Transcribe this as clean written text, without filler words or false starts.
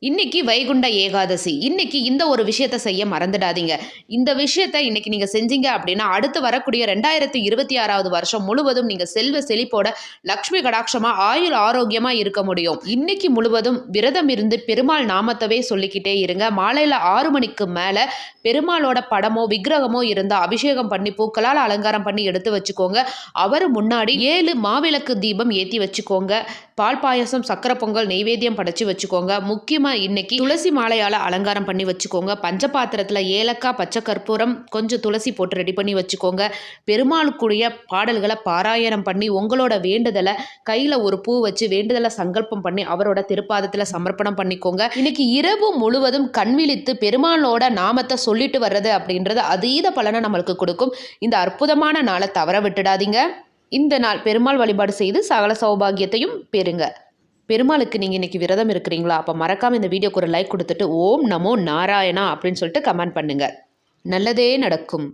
இன்னைக்கு வைகுண்ட ஏகாதசி. இன்னைக்கு இந்த ஒரு விஷயத்த செய்ய மறந்துடாதீங்க. இந்த விஷயத்த இன்னைக்கு நீங்க செஞ்சீங்க அப்படின்னா, அடுத்து வரக்கூடிய 2026வது வருஷம் முழுவதும் நீங்க செல்வ செழிப்போட லக்ஷ்மி கடாட்சமா, ஆயுள் ஆரோக்கியமா இருக்க முடியும். இன்னைக்கு முழுவதும் விரதம் இருந்து பெருமாள் நாமத்தவே சொல்லிக்கிட்டே இருங்க. மாலையில 6 மணிக்கு மேல பெருமாளோட படமோ, விக்கிரகமோ இருந்தா அபிஷேகம் பண்ணி பூக்களால் அலங்காரம் பண்ணி எடுத்து வச்சுக்கோங்க. அவரு முன்னாடி 7 மாவிளக்கு தீபம் ஏத்தி வச்சுக்கோங்க. பால் பாயாசம், சக்கரை பொங்கல், நெய்வேத்தியம் படைச்சு வச்சுக்கோங்க. முக்கியமா இன்னைக்கு துளசி மாலையால அலங்காரம் பண்ணி வச்சுக்கோங்க. பஞ்சபாத்திரத்துல ஏலக்காய், பச்சை கற்பூரம், கொஞ்சம் துளசி போட்டு ரெடி பண்ணி வச்சுக்கோங்க. பெருமாளுக்குரிய பாடல்களை பாராயணம் பண்ணி உங்களோட வேண்டுதலை கையில ஒரு பூ வச்சு வேண்டுதலை சங்கல்பம் பண்ணி அவரோட திருப்பாதத்துல சமர்ப்பணம் பண்ணிக்கோங்க. இன்னைக்கு இரவு முழுவதும் கண்விழித்து பெருமாளோட நாமத்தை சொல்லிட்டு வர்றது அப்படின்றது அதீத பலனை நம்மளுக்கு கொடுக்கும். இந்த அற்புதமான நாளை தவற விட்டுடாதீங்க. இந்த நாள் பெருமாள் வழிபாடு செய்து சகல சௌபாகியத்தையும் பெறுங்க. பெருமாளுக்கு நீங்கள் இன்னைக்கு விரதம் இருக்கிறீங்களா? அப்போ மறக்காமல் இந்த வீடியோக்கு ஒரு லைக் கொடுத்துட்டு ஓம் நமோ நாராயணா அப்படின்னு சொல்லிட்டு கமெண்ட் பண்ணுங்க. நல்லதே நடக்கும்.